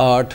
8,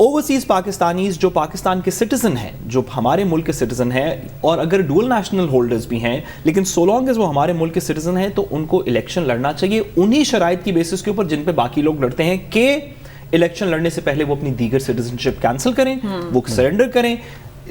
overseas Pakistanis جو پاکستان کے citizen ہیں, جو ہمارے ملک کے سٹیزن ہیں, اور اگر ڈول نیشنل ہولڈرز بھی ہیں, لیکن سو لانگ ایز وہ ہمارے ملک کے سٹیزن ہیں تو ان کو الیکشن لڑنا چاہیے انہی شرائط کی بیسس کے اوپر جن پہ باقی لوگ لڑتے ہیں, کہ الیکشن لڑنے سے پہلے وہ اپنی دیگر سٹیزنشپ کینسل کریں, وہ سرنڈر کریں.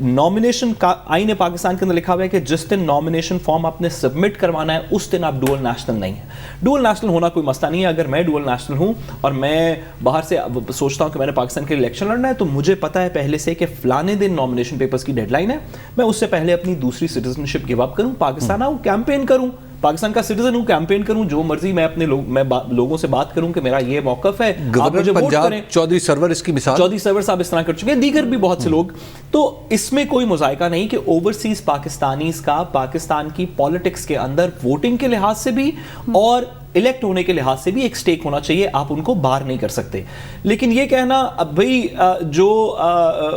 نامینیشن کا آئین پاکستان کے اندر لکھا ہوا ہے کہ جس دن نامینیشن فارم آپ نے سبمٹ کروانا ہے اس دن آپ ڈول نیشنل نہیں ہیں. ڈول نیشنل ہونا کوئی مسئلہ نہیں ہے. اگر میں ڈول نیشنل ہوں اور میں باہر سے سوچتا ہوں کہ میں نے پاکستان کے الیکشن لڑنا ہے, تو مجھے پتا ہے پہلے سے کہ فلانے دن نامینیشن پیپرز کی ڈیڈ لائن ہے, میں اس سے پہلے اپنی دوسری سٹیزنشپ گیو اپ کروں, پاکستان آؤں, کیمپین کروں, پاکستان کا سٹیزن ہوں, کیمپین کروں, جو مرضی میں اپنے لوگوں سے بات کروں کہ میرا یہ موقف ہے, آپ مجھے ووٹ کریں. چودھری سرور اس کی مثال, چودھری سرور صاحب اس طرح کر چکے ہیں, دیگر بھی بہت سے لوگ. تو اس میں کوئی مذائقہ نہیں کہ اوورسیز پاکستانیز کا پاکستان کی پالیٹکس کے اندر ووٹنگ کے لحاظ سے بھی اور الیکٹ ہونے کے لحاظ سے بھی ایک سٹیک ہونا چاہیے, آپ ان کو باہر نہیں کر سکتے. لیکن یہ کہنا اب بھائی جو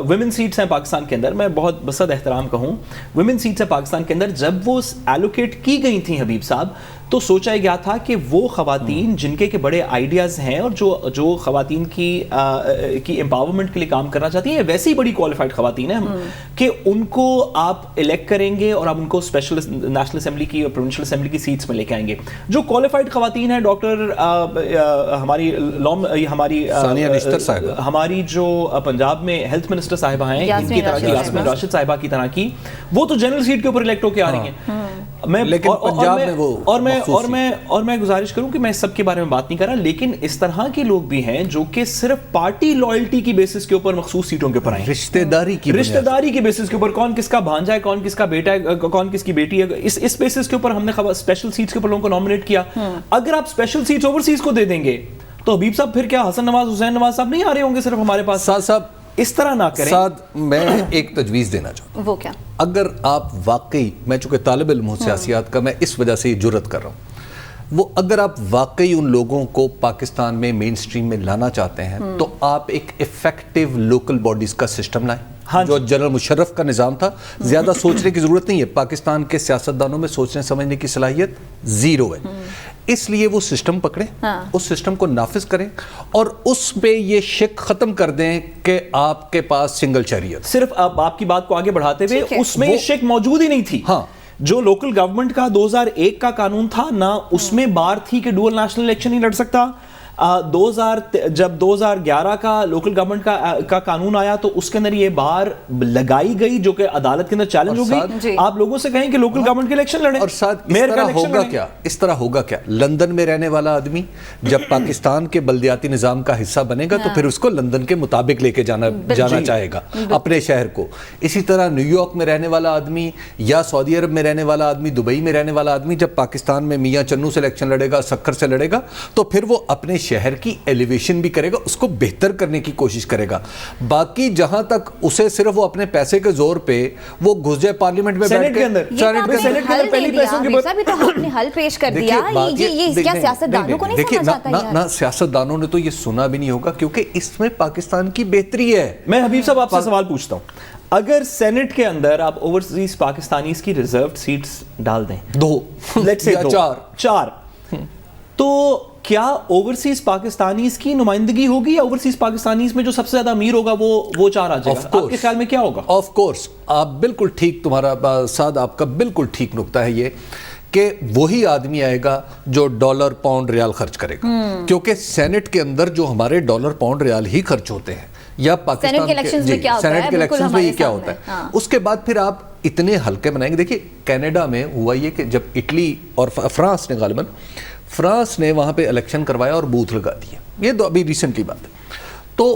ویمن سیٹس ہیں پاکستان کے اندر, میں بہت بصد احترام کہوں, ویمن سیٹس ہیں پاکستان کے اندر جب وہ ایلوکیٹ کی گئی تھیں حبیب صاحب, تو سوچا گیا تھا کہ وہ خواتین جن کے بڑے آئیڈیاز ہیں اور جو خواتین کی امپاورمنٹ کے لیے کام کرنا چاہتی ہیں, ویسی بڑی کوالیفائڈ خواتین ہیں کہ ان کو آپ الیکٹ کریں گے اور آپ ان کو اسپیشل نیشنل اسمبلی کی اور پروونشل اسمبلی کی سیٹس میں لے کے آئیں گے. جو کوالیفائڈ خواتین ہیں, ڈاکٹر ہماری جو پنجاب میں ہیلتھ منسٹر صاحبہ ہیں, ان کی طرح کی یاسمین راشد صاحبہ کی طرح کی, وہ تو جنرل سیٹ کے اوپر الیکٹ ہو کے آ رہی ہیں. اور میں گزارش کروں کہ میں سب کے بارے میں بات نہیں کر رہا, لیکن اس طرح کے لوگ بھی ہیں جو کہ صرف پارٹی لائلٹی کی بیسس کے اوپر مخصوص سیٹوں کے اوپر آئیں, رشتہ داری کی بیسس کے اوپر, کون کس کا بھانجا ہے, کون کس کا بیٹا ہے, کون کس کی بیٹی ہے, اس بیسس کے اوپر ہم نے اسپیشل سیٹس کے اوپر لوگوں کو نامینیٹ کیا. اگر آپ اسپیشل سیٹس اوورسیز کو دے دیں گے تو حبیب صاحب پھر کیا حسن نواز حسین نواز صاحب نہیں آ رہے ہوں گے صرف ہمارے پاس؟ صاحب اس طرح نہ کریں. میں ایک تجویز دینا چاہتا ہوں. وہ کیا؟ اگر آپ واقعی, میں چونکہ طالب علم ہوں سیاسیات کا, میں اس وجہ سے یہ جرت کر رہا ہوں, وہ اگر آپ واقعی ان لوگوں کو پاکستان میں مین سٹریم میں لانا چاہتے ہیں تو آپ ایک افیکٹو لوکل باڈیز کا سسٹم لائیں. جو جنرل مشرف کا نظام تھا, زیادہ سوچنے کی ضرورت نہیں ہے, پاکستان کے سیاستدانوں میں سوچنے سمجھنے کی صلاحیت زیرو ہے, اس لیے وہ سسٹم پکڑیں, اس سسٹم کو نافذ کریں اور اس پہ یہ شک ختم کر دیں کہ آپ کے پاس سنگل شہریت. صرف آپ کی بات کو آگے بڑھاتے ہوئے, اس میں یہ شک موجود ہی نہیں تھی. جو لوکل گورنمنٹ کا 2001 کا قانون تھا نا, اس میں بار تھی کہ ڈول نیشنل الیکشن نہیں لڑ سکتا. جب 2011 کا لوکل گورنمنٹ کا قانون آیا تو اس کے اندر یہ بار لگائی گئی جو کہ عدالت کے اندر چیلنج ہو گئی. آپ لوگوں سے کہیں کہ لوکل گورنمنٹ کے الیکشن لڑیں. اور ساتھ اس طرح ہوگا کیا, لندن میں رہنے والا آدمی جب پاکستان کے بلدیاتی نظام کا حصہ بنے گا تو پھر اس کو لندن کے مطابق لے کے جانا چاہے گا اپنے شہر کو. اسی طرح نیو یارک میں رہنے والا آدمی یا سعودی عرب میں رہنے والا آدمی, دبئی میں رہنے والا آدمی جب پاکستان میں میاں چنو سے الیکشن لڑے گا, سکھر سے لڑے گا, تو پھر وہ اپنے شہر کی ایلیویشن بھی کرے گا, اس کو بہتر کرنے کی کوشش کرے گا. باقی جہاں تک اسے صرف وہ اپنے پیسے کے زور پہ وہ گھس جائے پارلیمنٹ میں بیٹھ کے, نہ سیاستدانوں نے تو یہ سنا بھی نہیں ہوگا کیونکہ اس میں پاکستان کی بہتری ہے. میں حبیب صاحب آپ سے سوال پوچھتا ہوں, اگر سینٹ کے اندر آپ اوورسیز پاکستانیز کی ریزروڈ سیٹس ڈال دیں, 2 یا 4, تو کیا اوورسیز پاکستانیز کی نمائندگی ہوگی یا اوورسیز پاکستانیز میں جو سب سے زیادہ امیر ہوگا وہ 4 آ جائے گا؟ آپ کے خیال میں کیا ہوگا؟ آف کورس آپ بالکل ٹھیک, تمہارا ساتھ آپ کا بالکل ٹھیک نقطہ ہے یہ کہ وہی آدمی آئے گا جو ڈالر پاؤنڈ ریال خرچ کرے گا, کیونکہ سینٹ کے اندر جو ہمارے ڈالر پاؤنڈ ریال ہی خرچ ہوتے ہیں, یا پاکستان کے سینٹ کے الیکشنز میں یہ کیا ہوتا ہے, اس کے بعد پھر آپ اتنے ہلکے بنائیں گے. دیکھیے کینیڈا میں ہوا یہ کہ جب اٹلی اور فرانس نے غالباً فرانس نے وہاں پہ الیکشن کروایا اور بوتھ لگا دیے, یہ تو ابھی ریسنٹلی بات ہے, تو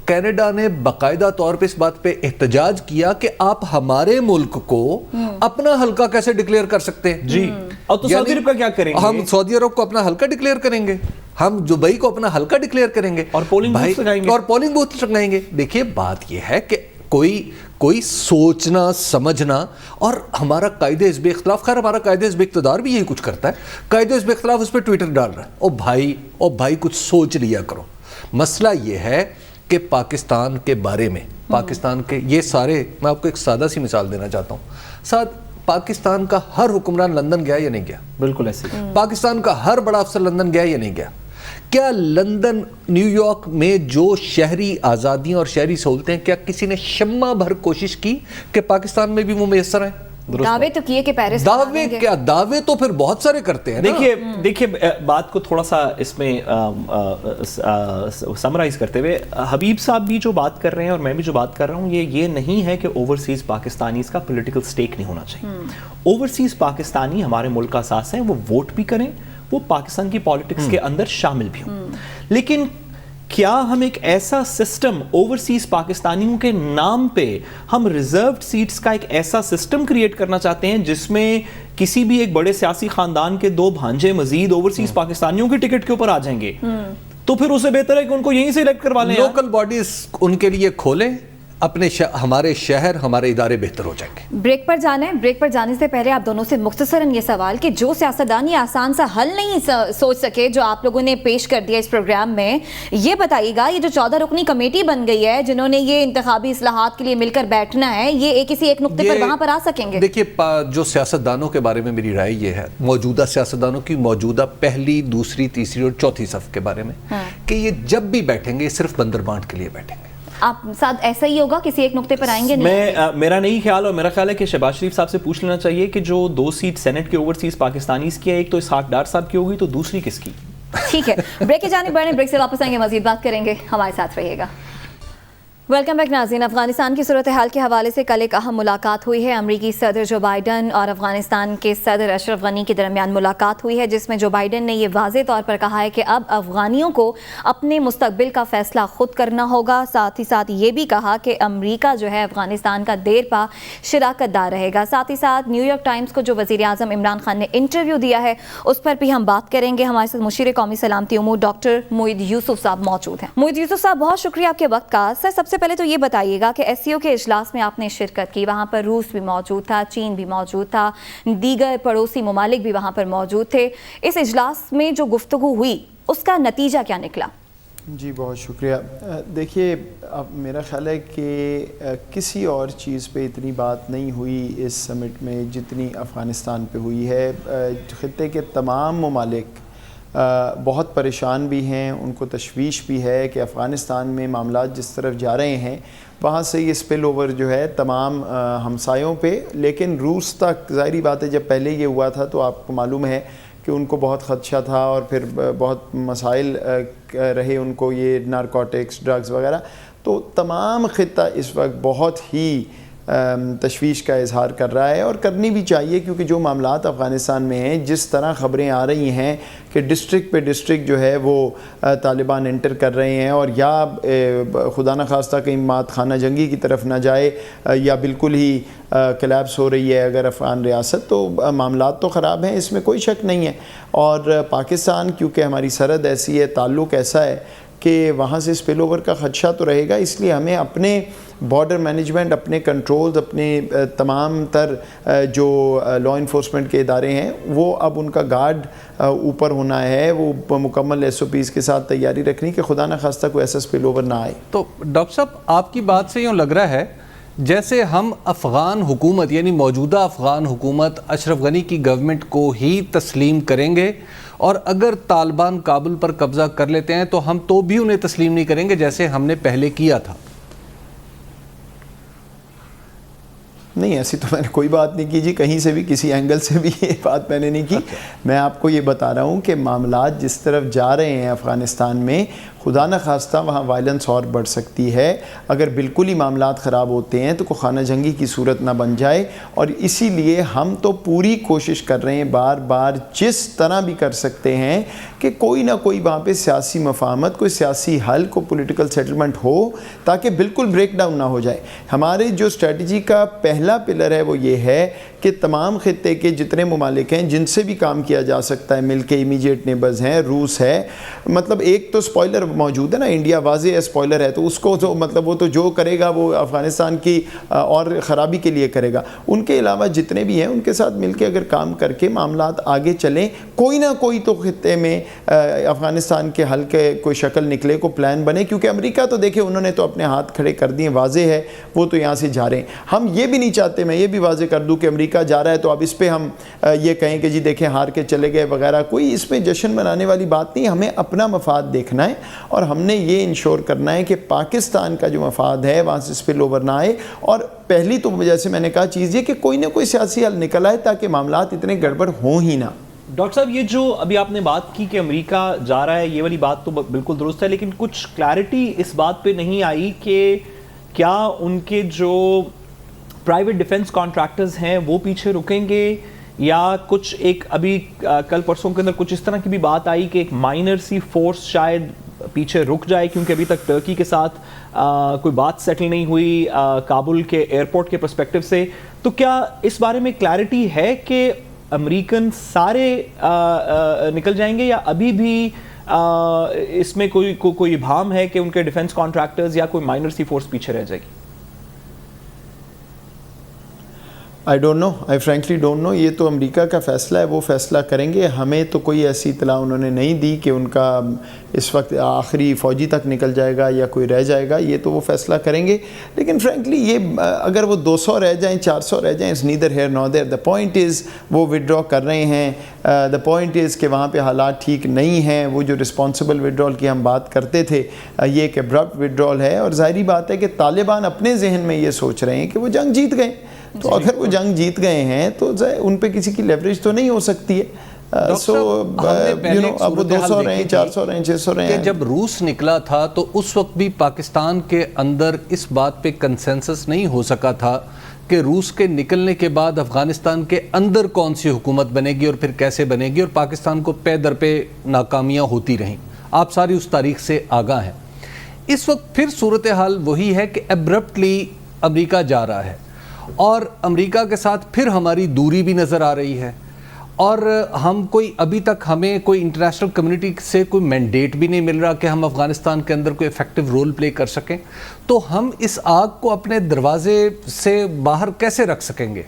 کینیڈا نے باقاعدہ طور پہ اس بات پہ احتجاج کیا کہ آپ ہمارے ملک کو اپنا حلقہ کیسے ڈکلیئر کر سکتے ہیں. جی, اور تو سعودی عرب کا کیا کریں گے؟ ہم سعودی عرب کو اپنا حلقہ ڈکلیئر کریں گے, ہم دبئی کو اپنا حلقہ ڈکلیئر کریں گے اور پولنگ بوتھ لگائیں گے. دیکھیے بات یہ ہے کہ کوئی سوچنا سمجھنا, اور ہمارا قائد حزب اختلاف, خیر ہمارا قائد حزب اقتدار بھی یہی کچھ کرتا ہے, قائد حزب اختلاف اس پہ ٹویٹر ڈال رہا ہے, او بھائی کچھ سوچ لیا کرو. مسئلہ یہ ہے کہ پاکستان کے بارے میں, پاکستان کے یہ سارے, میں آپ کو ایک سادہ سی مثال دینا چاہتا ہوں. ساتھ پاکستان کا ہر حکمران لندن گیا یا نہیں گیا؟ بالکل ایسے. پاکستان کا ہر بڑا افسر لندن گیا یا نہیں گیا؟ کیا لندن نیو یارک میں جو شہری آزادیاں اور شہری سہولتیں، کیا کسی نے شمع بھر کوشش کی کہ پاکستان میں بھی وہ میسر ہیں؟ دعوے تو کیے کہ پیرس دعوے کیا، دعوے تو پھر بہت سارے کرتے ہیں. دیکھیے بات کو تھوڑا سا اس میں سمرائز کرتے ہوئے، حبیب صاحب بھی جو بات کر رہے ہیں اور میں بھی جو بات کر رہا ہوں، یہ نہیں ہے کہ اوورسیز پاکستانیز کا پولیٹیکل سٹیک نہیں ہونا چاہیے. اوورسیز پاکستانی ہمارے ملک کا اساس ہیں، وہ ووٹ بھی کریں، وہ پاکستان کی پالیٹکس کے اندر شامل بھی ہوں. لیکن کیا ہم ایک ایسا سسٹم اوورسیز پاکستانیوں کے نام پہ، ہم ریزروڈ سیٹس کا ایک ایسا سسٹم کریٹ کرنا چاہتے ہیں جس میں کسی بھی ایک بڑے سیاسی خاندان کے 2 بھانجے مزید اوورسیز پاکستانیوں کے ٹکٹ کے اوپر آ جائیں گے؟ تو پھر اسے بہتر ہے کہ ان کو یہیں سے الیکٹ کروا لیں. لوکل باڈیز ان کے لیے کھولیں، اپنے ہمارے شہر، ہمارے ادارے بہتر ہو جائیں گے. بریک پر جانا ہے. بریک پر جانے سے پہلے آپ دونوں سے مختصراً یہ سوال کہ جو سیاستدان یہ آسان سا حل نہیں سوچ سکے جو آپ لوگوں نے پیش کر دیا اس پروگرام میں، یہ بتائیے گا یہ جو 14 رکنی کمیٹی بن گئی ہے جنہوں نے یہ انتخابی اصلاحات کے لیے مل کر بیٹھنا ہے، یہ کسی ایک نقطے پر وہاں پر آ سکیں گے؟ دیکھیے جو سیاستدانوں کے بارے میں میری رائے یہ ہے، موجودہ سیاستدانوں کی، موجودہ پہلی، دوسری، تیسری اور چوتھی صف کے بارے میں، کہ یہ جب بھی بیٹھیں گے صرف بندر بانٹ کے لیے بیٹھیں گے. آپ ساتھ ایسا ہی ہوگا، کسی ایک نقطے پر آئیں گے؟ میرا نہیں خیال، اور میرا خیال ہے کہ شہباز شریف صاحب سے پوچھ لینا چاہیے کہ جو 2 سیٹ سینٹ کے اوورسیز پاکستانیز کی ہے، ایک تو اسحاق ڈار صاحب کی ہوگی تو دوسری کس کی؟ ٹھیک ہے، بریک کی جانب بڑھیں، بریک سے واپس آئیں گے، مزید بات کریں گے، ہمارے ساتھ رہیے گا. ویلکم بیک ناظرین. افغانستان کی صورتحال کے حوالے سے کل ایک اہم ملاقات ہوئی ہے. امریکی صدر جو بائیڈن اور افغانستان کے صدر اشرف غنی کے درمیان ملاقات ہوئی ہے، جس میں جو بائیڈن نے یہ واضح طور پر کہا ہے کہ اب افغانیوں کو اپنے مستقبل کا فیصلہ خود کرنا ہوگا. ساتھ ہی ساتھ یہ بھی کہا کہ امریکہ جو ہے افغانستان کا دیر پا شراکت دار رہے گا. ساتھ ہی ساتھ نیو یارک ٹائمز کو جو وزیر اعظم عمران خان نے انٹرویو دیا ہے اس پر بھی ہم بات کریں گے. ہمارے ساتھ مشیر قومی سلامتی امور ڈاکٹر موعید یوسف صاحب موجود ہیں. موعید یوسف صاحب، بہت شکریہ آپ کے وقت کا. سر، سب سے پہلے تو یہ بتائیے گا کہ ایس سی او کے اجلاس میں آپ نے شرکت کی، وہاں پر روس بھی موجود تھا، چین بھی موجود تھا، دیگر پڑوسی ممالک بھی وہاں پر موجود تھے. اس اجلاس میں جو گفتگو ہوئی اس کا نتیجہ کیا نکلا؟ جی بہت شکریہ. دیکھیے، اب میرا خیال ہے کہ کسی اور چیز پہ اتنی بات نہیں ہوئی اس سمٹ میں جتنی افغانستان پہ ہوئی ہے. خطے کے تمام ممالک بہت پریشان بھی ہیں، ان کو تشویش بھی ہے کہ افغانستان میں معاملات جس طرف جا رہے ہیں وہاں سے یہ اسپل اوور جو ہے تمام ہمسایوں پہ. لیکن روس تک ظاہری بات ہے، جب پہلے یہ ہوا تھا تو آپ کو معلوم ہے کہ ان کو بہت خدشہ تھا اور پھر بہت مسائل رہے ان کو، یہ نارکوٹکس، ڈرگز وغیرہ. تو تمام خطہ اس وقت بہت ہی تشویش کا اظہار کر رہا ہے، اور کرنی بھی چاہیے، کیونکہ جو معاملات افغانستان میں ہیں، جس طرح خبریں آ رہی ہیں کہ ڈسٹرکٹ پہ ڈسٹرکٹ جو ہے وہ طالبان انٹر کر رہے ہیں، اور یا خدا نخواستہ کہیں مات خانہ جنگی کی طرف نہ جائے یا بالکل ہی کلیپس ہو رہی ہے اگر افغان ریاست، تو معاملات تو خراب ہیں، اس میں کوئی شک نہیں ہے. اور پاکستان کیونکہ ہماری سرحد ایسی ہے، تعلق ایسا ہے کہ وہاں سے اسپل اوور کا خدشہ تو رہے گا. اس لیے ہمیں اپنے بارڈر مینجمنٹ، اپنے کنٹرولز، اپنے تمام تر جو لا انفورسمنٹ کے ادارے ہیں، وہ اب ان کا گارڈ اوپر ہونا ہے، وہ مکمل ایس او پیز کے ساتھ تیاری رکھنی کہ خدا نخواستہ کوئی ایسا اسپل اوور نہ آئے. تو ڈاکٹر صاحب، آپ کی بات سے یوں لگ رہا ہے جیسے ہم افغان حکومت، یعنی موجودہ افغان حکومت اشرف غنی کی گورنمنٹ کو ہی تسلیم کریں گے، اور اگر طالبان کابل پر قبضہ کر لیتے ہیں تو ہم تو بھی انہیں تسلیم نہیں کریں گے جیسے ہم نے پہلے کیا تھا. نہیں، ایسی تو میں نے کوئی بات نہیں کی جی، کہیں سے بھی کسی اینگل سے بھی یہ بات میں نے نہیں کی. میں آپ کو یہ بتا رہا ہوں کہ معاملات جس طرف جا رہے ہیں افغانستان میں، خدا نخواستہ وہاں وائلنس اور بڑھ سکتی ہے. اگر بالکل ہی معاملات خراب ہوتے ہیں تو کوئی خانہ جنگی کی صورت نہ بن جائے. اور اسی لیے ہم تو پوری کوشش کر رہے ہیں بار بار جس طرح بھی کر سکتے ہیں کہ کوئی نہ کوئی وہاں پہ سیاسی مفاہمت، کوئی سیاسی حل، کو پولیٹیکل سیٹلمنٹ ہو تاکہ بالکل بریک ڈاؤن نہ ہو جائے. ہمارے جو اسٹریٹجی کا پہلا پلر ہے وہ یہ ہے کہ تمام خطے کے جتنے ممالک ہیں جن سے بھی کام کیا جا سکتا ہے مل کے، امیجیٹ نیبرز ہیں، روس ہے، مطلب ایک تو سپوائلر موجود ہے نا, انڈیا واضح اسپوائلر ہے, تو اس کو تو مطلب وہ تو جو کرے گا وہ افغانستان کی اور خرابی کے لیے کرے گا. ان کے علاوہ جتنے بھی ہیں ان کے ساتھ مل کے اگر کام کر کے معاملات آگے چلیں, کوئی نہ کوئی تو خطے میں افغانستان کے حل کے کوئی شکل نکلے, کو پلان بنے, کیونکہ امریکہ تو دیکھیں انہوں نے تو اپنے ہاتھ کھڑے کر دیے, واضح ہے وہ تو یہاں سے جا رہے ہیں. ہم یہ بھی نہیں چاہتے, میں یہ بھی واضح کر دوں کہ امریکہ جا رہا ہے تو اب اس پہ ہم یہ کہیں کہ جی دیکھیں ہار کے چلے گئے وغیرہ, کوئی اس میں جشن منانے والی بات نہیں. ہمیں اپنا مفاد دیکھنا ہے اور ہم نے یہ انشور کرنا ہے کہ پاکستان کا جو مفاد ہے وہاں سے سپل اوور نہ آئے, اور پہلی تو جیسے میں نے کہا چیز یہ کہ کوئی نہ کوئی سیاسی حل نکل آئے تاکہ معاملات اتنے گڑبڑ ہوں ہی نہ. ڈاکٹر صاحب یہ جو ابھی آپ نے بات کی کہ امریکہ جا رہا ہے, یہ والی بات تو بالکل درست ہے, لیکن کچھ کلیئرٹی اس بات پہ نہیں آئی کہ کیا ان کے جو پرائیویٹ ڈیفنس کانٹریکٹرز ہیں وہ پیچھے رکیں گے, یا کچھ ایک ابھی کل پرسوں کے اندر کچھ اس طرح کی بھی بات آئی کہ ایک مائنر سی فورس شاید پیچھے رک جائے کیونکہ ابھی تک ٹرکی کے ساتھ کوئی بات سیٹل نہیں ہوئی کابل کے ایئرپورٹ کے پرسپیکٹو سے. تو کیا اس بارے میں کلیئرٹی ہے کہ امریکن سارے نکل جائیں گے, یا ابھی بھی اس میں کوئی ابہام ہے کہ ان کے ڈیفنس کانٹریکٹرز یا کوئی مائنر سی فورس پیچھے رہ جائے گی؟ I don't know, I frankly don't know. یہ تو امریکہ کا فیصلہ ہے, وہ فیصلہ کریں گے. ہمیں تو کوئی ایسی اطلاع انہوں نے نہیں دی کہ ان کا اس وقت آخری فوجی تک نکل جائے گا یا کوئی رہ جائے گا, یہ تو وہ فیصلہ کریں گے. لیکن فرینکلی یہ اگر وہ 200 رہ جائیں 400 رہ جائیں, it's neither here nor there. The point is وہ withdraw کر رہے ہیں. The point is کہ وہاں پہ حالات ٹھیک نہیں ہیں. وہ جو responsible withdrawal کی ہم بات کرتے تھے, یہ ایک abrupt withdrawal ہے, اور ظاہری بات ہے کہ طالبان اپنے ذہن میں یہ سوچ رہے ہیں کہ وہ جنگ جیت گئے, تو اگر وہ جنگ جیت گئے ہیں تو ان پہ کسی کی لیوریج تو نہیں ہو سکتی ہے. اب وہ 200 رہیں 400 رہیں 600 رہیں. جب روس نکلا تھا تو اس وقت بھی پاکستان کے اندر اس بات پہ کنسنسس نہیں ہو سکا تھا کہ روس کے نکلنے کے بعد افغانستان کے اندر کون سی حکومت بنے گی اور پھر کیسے بنے گی, اور پاکستان کو پے در پہ ناکامیاں ہوتی رہیں. آپ ساری اس تاریخ سے آگاہ ہیں. اس وقت پھر صورتحال وہی ہے کہ ایبرپٹلی امریکہ جا رہا ہے, اور امریکہ کے ساتھ پھر ہماری دوری بھی نظر آ رہی ہے, اور ہم کوئی ابھی تک ہمیں کوئی انٹرنیشنل کمیونٹی سے کوئی مینڈیٹ بھی نہیں مل رہا کہ ہم افغانستان کے اندر کوئی ایفیکٹو رول پلے کر سکیں. تو ہم اس آگ کو اپنے دروازے سے باہر کیسے رکھ سکیں گے؟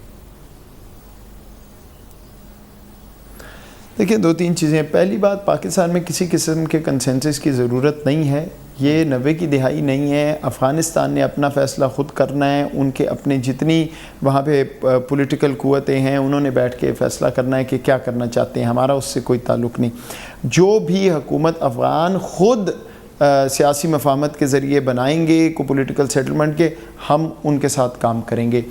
دیکھیں 2-3 چیزیں. پہلی بات, پاکستان میں کسی قسم کے کنسنسس کی ضرورت نہیں ہے. یہ 90 کی دہائی نہیں ہے. افغانستان نے اپنا فیصلہ خود کرنا ہے. ان کے اپنے جتنی وہاں پہ پولیٹیکل قوتیں ہیں انہوں نے بیٹھ کے فیصلہ کرنا ہے کہ کیا کرنا چاہتے ہیں. ہمارا اس سے کوئی تعلق نہیں. جو بھی حکومت افغان خود سیاسی مفاہمت کے ذریعے بنائیں گے کو پولیٹیکل سیٹلمنٹ کے, ہم ان کے ساتھ کام کریں گے.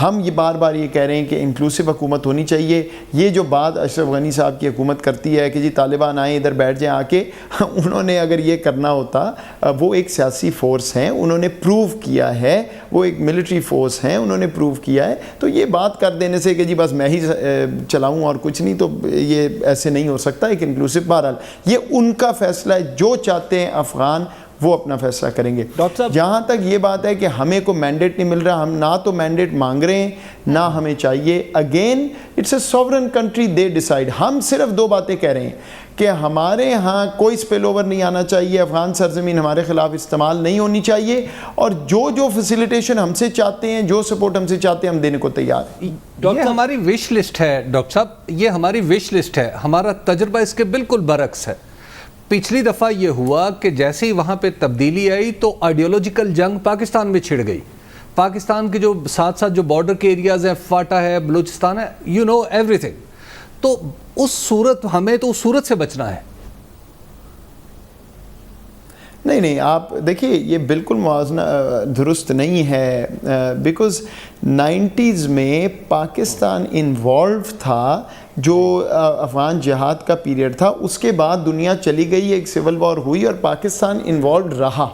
ہم یہ بار بار یہ کہہ رہے ہیں کہ انکلوسیو حکومت ہونی چاہیے. یہ جو بات اشرف غنی صاحب کی حکومت کرتی ہے کہ جی طالبان آئیں ادھر بیٹھ جائیں آ کے, انہوں نے اگر یہ کرنا ہوتا, وہ ایک سیاسی فورس ہیں, انہوں نے پروو کیا ہے, وہ ایک ملٹری فورس ہیں, انہوں نے پروو کیا ہے. تو یہ بات کر دینے سے کہ جی بس میں ہی چلاؤں اور کچھ نہیں, تو یہ ایسے نہیں ہو سکتا. ایک انکلوسیو, بہرحال یہ ان کا فیصلہ ہے, جو چاہتے ہیں افغان وہ اپنا فیصلہ کریں گے. جہاں تک یہ بات ہے کہ ہمیں کوئی مینڈیٹ نہیں مل رہا, ہم نہ تو مینڈیٹ مانگ رہے ہیں نہ ہمیں چاہیے. Again it's a sovereign country, they decide. ہم صرف 2 باتیں کہہ رہے ہیں کہ ہمارے ہاں کوئی سپل اوور نہیں آنا چاہیے, افغان سرزمین ہمارے خلاف استعمال نہیں ہونی چاہیے, اور جو فیسیلیٹیشن ہم سے چاہتے ہیں, جو سپورٹ ہم سے چاہتے ہیں, ہم دینے کو تیار ہیں. یہ ہماری وش لسٹ ہے ڈاکٹر صاحب, یہ ہماری وش لسٹ ہے. ہمارا تجربہ اس کے بالکل برعکس ہے. پچھلی دفعہ یہ ہوا کہ جیسے ہی وہاں پہ تبدیلی آئی تو آئیڈیولوجیکل جنگ پاکستان میں چھڑ گئی. پاکستان کے جو ساتھ ساتھ جو بارڈر کے ایریاز ہیں, فاٹا ہے, بلوچستان ہے, یو نو ایوری تھنگ. تو اس صورت, ہمیں تو اس صورت سے بچنا ہے. نہیں, آپ دیکھیے یہ بالکل موازنہ درست نہیں ہے, بیکاز 90s میں پاکستان انوالو تھا, جو افغان جہاد کا پیریڈ تھا, اس کے بعد دنیا چلی گئی, ایک سول وار ہوئی اور پاکستان انوالوڈ رہا.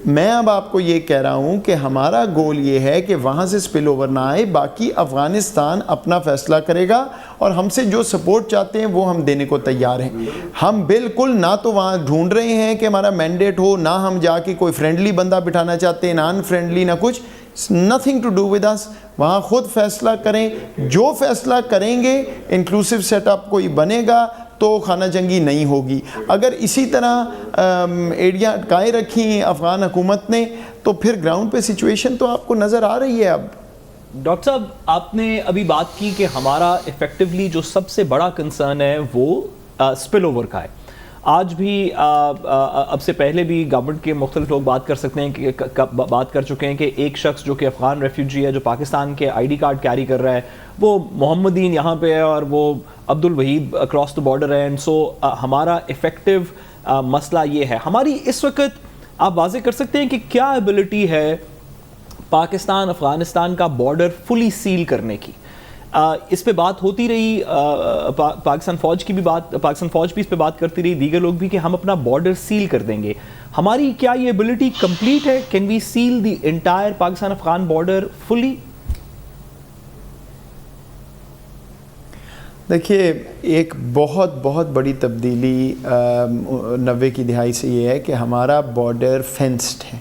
میں اب آپ کو یہ کہہ رہا ہوں کہ ہمارا گول یہ ہے کہ وہاں سے سپل اوور نہ آئے, باقی افغانستان اپنا فیصلہ کرے گا, اور ہم سے جو سپورٹ چاہتے ہیں وہ ہم دینے کو تیار ہیں. ہم بالکل نہ تو وہاں ڈھونڈ رہے ہیں کہ ہمارا مینڈیٹ ہو, نہ ہم جا کے کوئی فرینڈلی بندہ بٹھانا چاہتے ہیں, نہ ان فرینڈلی, نہ کچھ. nothing to do with us. وہاں خود فیصلہ کریں, جو فیصلہ کریں گے انکلوسیو سیٹ اپ کوئی بنے گا, تو خانہ جنگی نہیں ہوگی. اگر اسی طرح ایڑیاں اٹکائے رکھی افغان حکومت نے تو پھر گراؤنڈ پہ سچویشن تو آپ کو نظر آ رہی ہے. اب ڈاکٹر صاحب آپ نے ابھی بات کی کہ ہمارا ایفیکٹولی جو سب سے بڑا کنسرن ہے وہ اسپل اوور کا ہے. آج بھی اب سے پہلے بھی گورنمنٹ کے مختلف لوگ بات کر سکتے ہیں کہ بات کر چکے ہیں کہ ایک شخص جو کہ افغان ریفیوجی ہے جو پاکستان کے آئی ڈی کارڈ کیری کر رہا ہے وہ محمدین یہاں پہ ہے اور وہ عبد الوحید اکراس دا بارڈر ہے. اینڈ سو ہمارا افیکٹو مسئلہ یہ ہے. ہماری اس وقت آپ واضح کر سکتے ہیں کہ کیا ایبلٹی ہے پاکستان افغانستان کا بارڈر فلی سیل کرنے کی؟ اس پہ بات ہوتی رہی, پاکستان فوج بھی اس پہ بات کرتی رہی, دیگر لوگ بھی, کہ ہم اپنا بارڈر سیل کر دیں گے. ہماری کیا یہ ایبلٹی کمپلیٹ ہے؟ Can we seal the entire Pakistan Afghan border fully? دیکھیے ایک بہت بڑی تبدیلی 90 کی دہائی سے یہ ہے کہ ہمارا بارڈر فینسڈ ہے.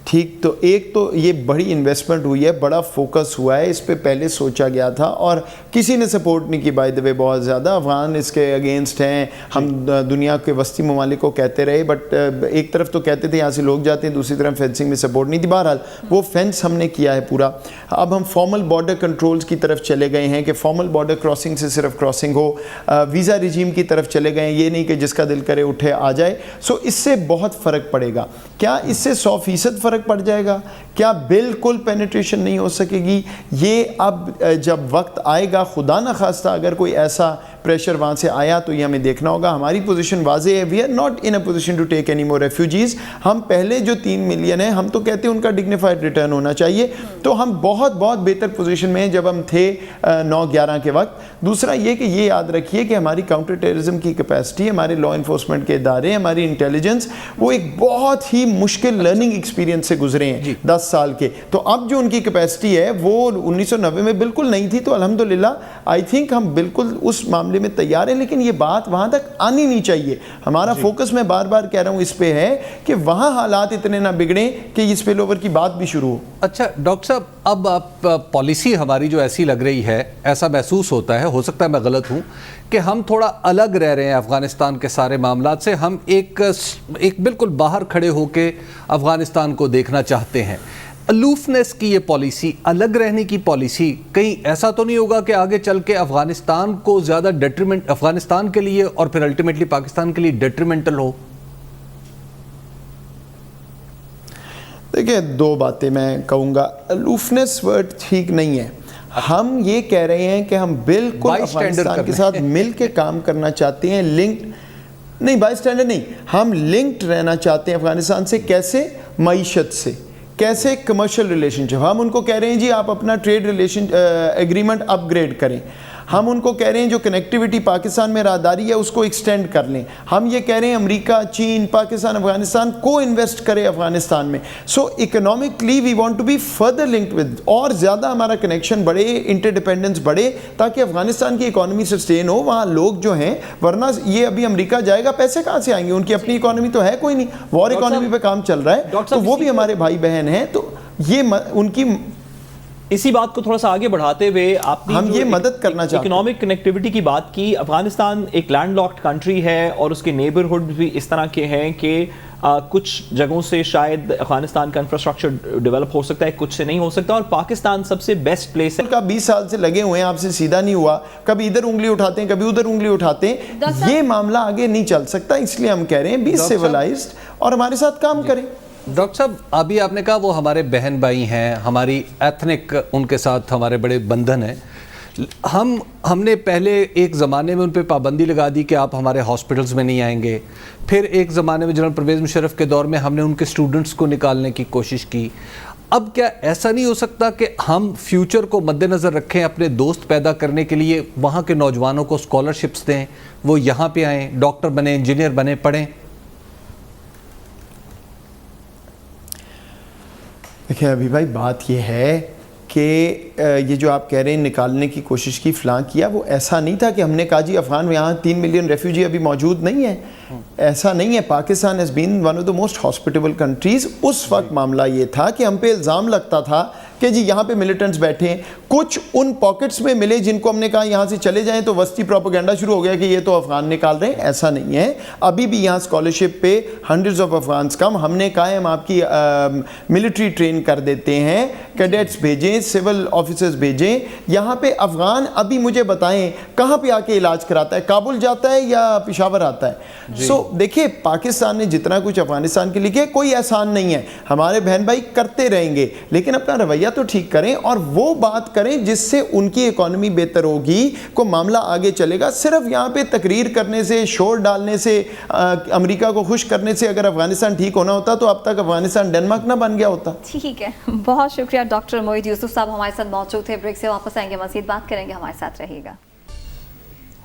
ٹھیک, تو ایک تو یہ بڑی انویسٹمنٹ ہوئی ہے, بڑا فوکس ہوا ہے, اس پہ پہلے سوچا گیا تھا اور کسی نے سپورٹ نہیں کی بائی دا وے. بہت زیادہ افغان اس کے اگینسٹ ہیں. ہم دنیا کے وسطی ممالک کو کہتے رہے, بٹ ایک طرف تو کہتے تھے یہاں سے لوگ جاتے ہیں, دوسری طرف فینسنگ میں سپورٹ نہیں تھی. بہرحال وہ فینس ہم نے کیا ہے پورا. اب ہم فارمل بارڈر کنٹرولز کی طرف چلے گئے ہیں کہ فارمل بارڈر کراسنگ سے صرف کراسنگ ہو. ویزا رجیم کی طرف چلے گئے ہیں, یہ نہیں کہ جس کا دل کرے اٹھے آ جائے. سو اس سے بہت فرق پڑے گا. کیا اس سے 100% فرق پڑ جائے گا؟ کیا بالکل پینیٹریشن نہیں ہو سکے گی؟ یہ اب جب وقت آئے گا, خدا نہ خواستہ اگر کوئی ایسا پریشر وہاں سے آیا تو یہ ہمیں دیکھنا ہوگا. ہماری پوزیشن واضح ہے, we are not in a position to take any more refugees. ہم پہلے جو 3 ملین ہیں ہم تو کہتے ہیں ان کا ڈگنیفائڈ ریٹرن ہونا چاہیے, تو ہم بہت بہتر پوزیشن میں ہیں جب ہم تھے 9-11 کے وقت. دوسرا یہ کہ یہ یاد رکھیے کہ ہماری کاؤنٹر ٹیررزم کی کیپیسٹی, ہمارے لا انفورسمنٹ کے ادارے, ہماری انٹیلیجنس, وہ ایک بہت ہی مشکل لرننگ ایکسپیرینس سے گزرے ہیں 10 سال کے. تو اب جو ان کی کیپیسٹی ہے وہ 1990 میں بالکل نہیں تھی. تو الحمدللہ آئی تھنک ہم بالکل اس معاملے میں تیار ہیں, لیکن یہ بات وہاں تک آنی نہیں چاہیے. ہمارا فوکس میں بار بار کہہ رہا ہوں اس پہ ہے کہ وہاں حالات اتنے نہ بگڑیں کہ یہ اسپل اوور کی بات بھی شروع ہو. اچھا ڈاکٹر صاحب, اب آپ پالیسی ہماری جو ایسی لگ رہی ہے, ایسا محسوس ہوتا ہے, ہو سکتا ہے میں غلط ہوں, کہ ہم تھوڑا الگ رہ رہے ہیں افغانستان کے سارے معاملات سے. ہم ایک بالکل باہر کھڑے ہو کے افغانستان کو دیکھنا چاہتے ہیں. الوفنس کی یہ پالیسی, الگ رہنے کی پالیسی, کہیں ایسا تو نہیں ہوگا کہ آگے چل کے افغانستان کو زیادہ ڈیٹریمنٹ, افغانستان کے لیے اور پھر الٹیمیٹلی پاکستان کے لیے ڈیٹریمنٹل ہو؟ دیکھیں 2 باتیں میں کہوں گا. الوفنس ورڈ ٹھیک نہیں ہے. ہم یہ کہہ رہے ہیں کہ ہم بالکل افغانستان کے ساتھ مل کے کام کرنا چاہتے ہیں. لنکڈ نہیں, بائی اسٹینڈرڈ نہیں, ہم لنکڈ رہنا چاہتے ہیں افغانستان سے. کیسے؟ معیشت سے. کیسے؟ کمرشل ریلیشن شپ. ہم ان کو کہہ رہے ہیں جی آپ اپنا ٹریڈ ایگریمنٹ اپ گریڈ کریں. ہم ان کو کہہ رہے ہیں جو کنیکٹیوٹی پاکستان میں راہداری ہے اس کو ایکسٹینڈ کر لیں. ہم یہ کہہ رہے ہیں امریکہ, چین, پاکستان, افغانستان کو انویسٹ کرے افغانستان میں. So economically we want to be further linked with, اور زیادہ ہمارا کنیکشن بڑھے, انٹر ڈیپینڈنس بڑھے, تاکہ افغانستان کی اکانومی سسٹین ہو. وہاں لوگ جو ہیں, ورنہ یہ ابھی امریکہ جائے گا, پیسے کہاں سے آئیں گے؟ ان کی اپنی اکانومی تو ہے کوئی نہیں, وار اکانومی پہ کام چل رہا ہے, تو وہ بھی ہمارے بھائی بہن ہیں. تو یہ ان کی اسی بات کو تھوڑا سا آگے بڑھاتے ہوئے آپ نے ہم یہ مدد کرنا چاہتے ہیں. اکنامک کنیکٹیوٹی کی بات کی. افغانستان ایک لینڈ لاکڈ کنٹری ہے اور اس کے نیبرہڈ بھی اس طرح کے ہیں کہ کچھ جگہوں سے شاید افغانستان کا انفراسٹرکچر ڈیولپ ہو سکتا ہے, کچھ سے نہیں ہو سکتا, اور پاکستان سب سے بیسٹ پلیس ہے. 20 سال سے لگے ہوئے ہیں, آپ سے سیدھا نہیں ہوا, کبھی ادھر انگلی اٹھاتے ہیں, کبھی ادھر انگلی اٹھاتے ہیں. یہ معاملہ آگے نہیں چل سکتا, اس لیے ہم کہہ رہے ہیں بی سیولائزڈ اور ہمارے ساتھ کام کریں. ڈاکٹر صاحب ابھی آپ نے کہا وہ ہمارے بہن بھائی ہیں, ہماری ایتھنک ان کے ساتھ ہمارے بڑے بندھن ہیں. ہم نے پہلے ایک زمانے میں ان پہ پابندی لگا دی کہ آپ ہمارے ہاسپٹلز میں نہیں آئیں گے. پھر ایک زمانے میں جنرل پرویز مشرف کے دور میں ہم نے ان کے اسٹوڈنٹس کو نکالنے کی کوشش کی. اب کیا ایسا نہیں ہو سکتا کہ ہم فیوچر کو مد نظر رکھیں, اپنے دوست پیدا کرنے کے لیے وہاں کے نوجوانوں کو اسکالرشپس دیں, وہ یہاں پہ آئیں, ڈاکٹر بنیں, انجینئر بنیں, پڑھیں؟ دیکھیں ابھی بھائی بات یہ ہے کہ یہ جو آپ کہہ رہے ہیں نکالنے کی کوشش کی فلاں کیا, وہ ایسا نہیں تھا کہ ہم نے کہا جی افغان یہاں 3 ملین ریفیوجی ابھی موجود نہیں ہیں. ایسا نہیں ہے. Pakistan has been one of the most hospitable countries. اس وقت معاملہ یہ تھا کہ ہم پہ الزام لگتا تھا کہ جی یہاں پہ ملیٹنٹس بیٹھے ہیں. کچھ ان پاکٹس میں ملے جن کو ہم نے کہا یہاں سے چلے جائیں تو وسطی پروپیگنڈا شروع ہو گیا کہ یہ تو افغان نکال رہے ہیں. ایسا نہیں ہے. ابھی بھی یہاں اسکالرشپ پہ ہنڈریڈز آف افغانس کم. ہم نے کہا ہم آپ کی ملٹری ٹرین کر دیتے ہیں, کیڈٹس بھیجیں, سول آفیسرز بھیجیں. یہاں پہ افغان ابھی مجھے بتائیں کہاں پہ آ کے علاج کراتا ہے, کابل جاتا ہے یا پشاور آتا ہے؟ سو دیکھیے پاکستان نے جتنا کچھ افغانستان کے لیے کیا, کوئی احسان نہیں ہے. ہمارے بہن بھائی کرتے رہیں گے, لیکن اپنا رویہ تو ٹھیک کریں اور وہ بات کریں جس سے ان کی اکانومی بہتر ہوگی, کو معاملہ آگے چلے گا. صرف یہاں پہ تقریر کرنے سے, شور ڈالنے سے, امریکہ کو خوش کرنے سے اگر افغانستان ٹھیک ہونا ہوتا تو اب تک افغانستان ڈنمارک نہ بن گیا ہوتا. ٹھیک ہے, بہت شکریہ ڈاکٹر موعید یوسف صاحب ہمارے ساتھ موجود تھے. بریک سے واپس آئیں گے, مزید بات کریں گے, ہمارے ساتھ رہیے گا.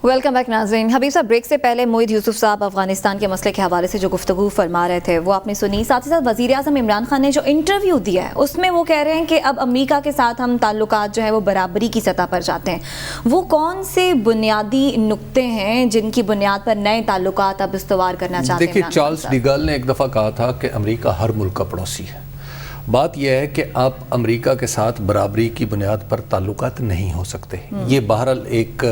ویلکم بیک ناظرین. حبیب صاحب, بریک سے پہلے موعید یوسف صاحب افغانستان کے مسئلے کے حوالے سے جو گفتگو فرما رہے تھے وہ آپ نے سنی. ساتھ ہی ساتھ وزیر اعظم عمران خان نے جو انٹرویو دیا ہے اس میں وہ کہہ رہے ہیں کہ اب امریکہ کے ساتھ ہم تعلقات جو ہے وہ برابری کی سطح پر چاہتے ہیں. وہ کون سے بنیادی نقطے ہیں جن کی بنیاد پر نئے تعلقات اب استوار کرنا چاہتے ہیں؟ دیکھیے, چارلس ڈی گال نے ایک دفعہ کہا تھا کہ امریکہ ہر ملک کا پڑوسی ہے. بات یہ ہے کہ آپ امریکہ کے ساتھ برابری کی بنیاد پر تعلقات نہیں ہو سکتے. یہ بہرحال ایک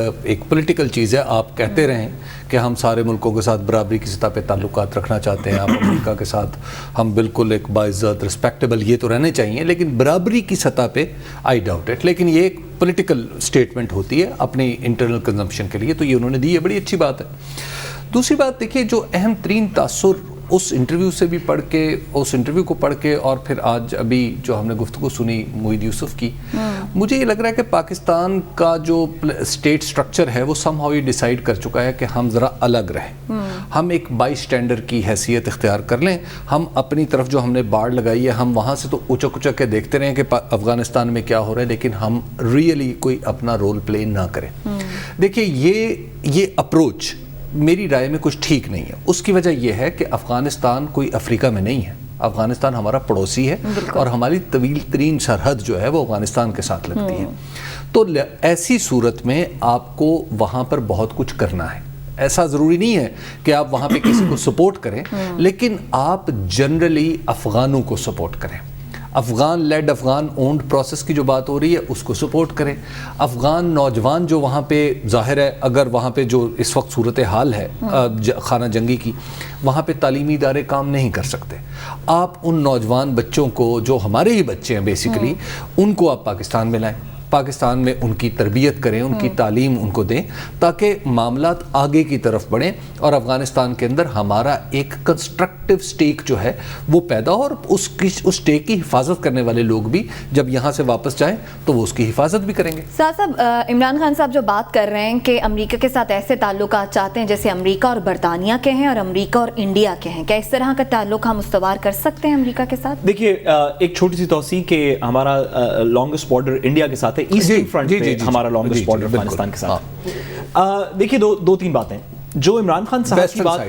پولیٹیکل چیز ہے. آپ کہتے رہیں کہ ہم سارے ملکوں کے ساتھ برابری کی سطح پہ تعلقات رکھنا چاہتے ہیں, آپ امریکہ کے ساتھ ہم بالکل ایک باعزت رسپیکٹیبل یہ تو رہنے چاہیے, لیکن برابری کی سطح پہ آئی ڈاؤٹ اٹ. لیکن یہ ایک پولیٹیکل سٹیٹمنٹ ہوتی ہے اپنی انٹرنل کنزمپشن کے لیے, تو یہ انہوں نے دی ہے, بڑی اچھی بات ہے. دوسری بات دیکھیے, جو اہم ترین تاثر اس انٹرویو سے بھی پڑھ کے, اس انٹرویو کو پڑھ کے اور پھر آج ابھی جو ہم نے گفتگو سنی موعید یوسف کی, مجھے یہ لگ رہا ہے کہ پاکستان کا جو اسٹیٹ سٹرکچر ہے وہ سم ہاؤ یہ ڈیسائیڈ کر چکا ہے کہ ہم ذرا الگ رہیں, ہم ایک بائی اسٹینڈر کی حیثیت اختیار کر لیں. ہم اپنی طرف جو ہم نے باڑ لگائی ہے ہم وہاں سے تو اچک اچک کے دیکھتے رہیں کہ افغانستان میں کیا ہو رہا ہے, لیکن ہم ریئلی کوئی اپنا رول پلے نہ کریں. دیکھیے یہ اپروچ میری رائے میں کچھ ٹھیک نہیں ہے. اس کی وجہ یہ ہے کہ افغانستان کوئی افریقہ میں نہیں ہے, افغانستان ہمارا پڑوسی ہے اور ہماری طویل ترین سرحد جو ہے وہ افغانستان کے ساتھ لگتی ہے. تو ایسی صورت میں آپ کو وہاں پر بہت کچھ کرنا ہے. ایسا ضروری نہیں ہے کہ آپ وہاں پہ کسی کو سپورٹ کریں, لیکن آپ جنرلی افغانوں کو سپورٹ کریں. Afghan lead, Afghan owned process کی جو بات ہو رہی ہے اس کو سپورٹ کریں. افغان نوجوان جو وہاں پہ, ظاہر ہے اگر وہاں پہ جو اس وقت صورتحال ہے خانہ جنگی کی, وہاں پہ تعلیمی ادارے کام نہیں کر سکتے, آپ ان نوجوان بچوں کو جو ہمارے ہی بچے ہیں بیسیکلی, ان کو آپ پاکستان میں لائیں, پاکستان میں ان کی تربیت کریں, ان کی تعلیم ان کو دیں, تاکہ معاملات آگے کی طرف بڑھیں اور افغانستان کے اندر ہمارا ایک کنسٹرکٹیو سٹیک جو ہے وہ پیدا ہو, اور اس سٹیک کی حفاظت کرنے والے لوگ بھی جب یہاں سے واپس جائیں تو وہ اس کی حفاظت بھی کریں گے. صاحب, عمران خان صاحب جو بات کر رہے ہیں کہ امریکہ کے ساتھ ایسے تعلقات چاہتے ہیں جیسے امریکہ اور برطانیہ کے ہیں اور امریکہ اور انڈیا کے ہیں, کیا اس طرح کا تعلق ہم استوار کر سکتے ہیں امریکہ کے ساتھ؟ دیکھیے, ایک چھوٹی سی توضیح کہ ہمارا لانگسٹ بارڈر انڈیا کے ساتھ ہے, ایسٹرن فرنٹ پہ ہمارا لانگسٹ بارڈر افغانستان کے ساتھ. دیکھیے دو تین باتیں. جو عمران خان صاحب کی بات,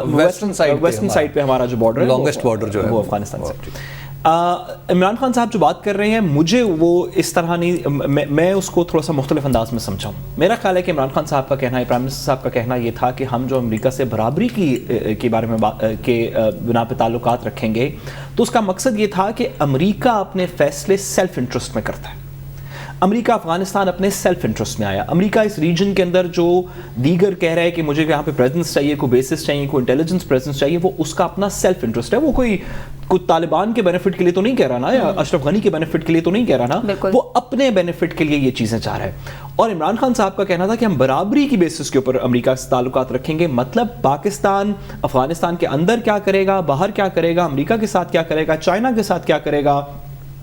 ویسٹرن سائڈ پہ ہمارا جو بارڈر ہے, لانگسٹ بارڈر جو ہے وہ افغانستان سے. عمران خان صاحب جو بات کر رہے ہیں مجھے وہ اس طرح نہیں, میں اس کو تھوڑا سا مختلف انداز میں سمجھا ہوں. میرا خیال ہے کہ عمران خان صاحب کا کہنا ہے, پرائم منسٹر صاحب کا کہنا یہ تھا کہ ہم جو امریکہ سے برابری کے بارے میں کے بنا پہ تعلقات رکھیں گے, تو اس کا مقصد یہ تھا کہ امریکہ اپنے فیصلے سیلف انٹرسٹ میں کرتا ہے. امریکہ افغانستان اپنے سیلف انٹرسٹ میں آیا. امریکہ اس ریجن کے اندر جو دیگر کہہ رہا ہے کہ مجھے یہاں پہ پریزنس چاہیے, کوئی بیسس چاہیے, کوئی انٹیلیجنس پریزنس چاہیے, وہ اس کا اپنا سیلف انٹرسٹ ہے. وہ کوئی طالبان کے بینیفٹ کے لیے تو نہیں کہہ رہا نا, یا اشرف غنی کے بینیفٹ کے لیے تو نہیں کہہ رہا نا, وہ اپنے بینیفٹ کے لیے یہ چیزیں چاہ رہا ہے. اور عمران خان صاحب کا کہنا تھا کہ ہم برابری کی بیسس کے اوپر امریکہ سے تعلقات رکھیں گے. مطلب پاکستان افغانستان کے اندر کیا کرے گا, باہر کیا کرے گا, امریکہ کے ساتھ کیا کرے گا, چائنا کے ساتھ کیا کرے گا,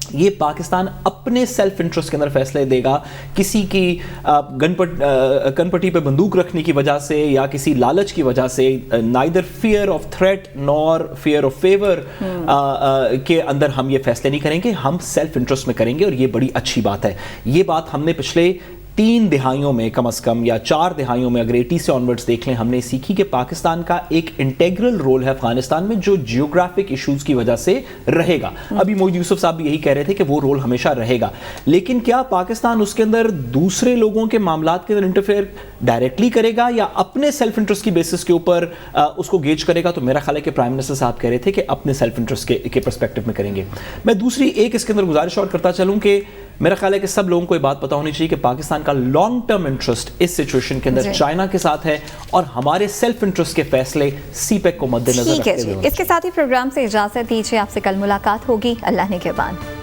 یہ پاکستان اپنے سیلف انٹرسٹ کے اندر فیصلے دے گا. کسی کی گن پٹی پہ بندوق رکھنے کی وجہ سے یا کسی لالچ کی وجہ سے, neither fear of threat nor fear of favour کے اندر ہم یہ فیصلے نہیں کریں گے, ہم سیلف انٹرسٹ میں کریں گے. اور یہ بڑی اچھی بات ہے. یہ بات ہم نے پچھلے 3 دہائیوں میں کم از کم, یا 4 دہائیوں میں اگر 80 سے آنورڈز دیکھ لیں, ہم نے سیکھی کہ پاکستان کا ایک انٹیگرل رول ہے افغانستان میں جو جیوگرافک ایشوز کی وجہ سے رہے گا. ابھی موعید یوسف صاحب بھی یہی کہہ رہے تھے کہ وہ رول ہمیشہ رہے گا, لیکن کیا پاکستان اس کے اندر دوسرے لوگوں کے معاملات کے اندر انٹرفیئر ڈائریکٹلی کرے گا یا اپنے سیلف انٹرسٹ کی بیسس کے اوپر اس کو گیج کرے گا؟ تو میرا خیال ہے کہ پرائم منسٹر صاحب کہہ رہے تھے کہ اپنے سیلف انٹرسٹ کے پرسپیکٹو میں کریں گے. میں دوسری ایک اس کے اندر گزارش اور کرتا چلوں کہ میرا خیال ہے کہ سب لوگوں کو یہ بات پتہ ہونی چاہیے کہ پاکستان کا لانگ ٹرم انٹرسٹ اس سچویشن کے اندر چائنا کے ساتھ ہے اور ہمارے سیلف انٹرسٹ کے فیصلے سی پیک کو مد نظر ٹھیک ہے رکھتے جی. ہوئے. اس کے ساتھ ہی پروگرام سے اجازت دیجیے, آپ سے کل ملاقات ہوگی. اللہ نے کے بعد.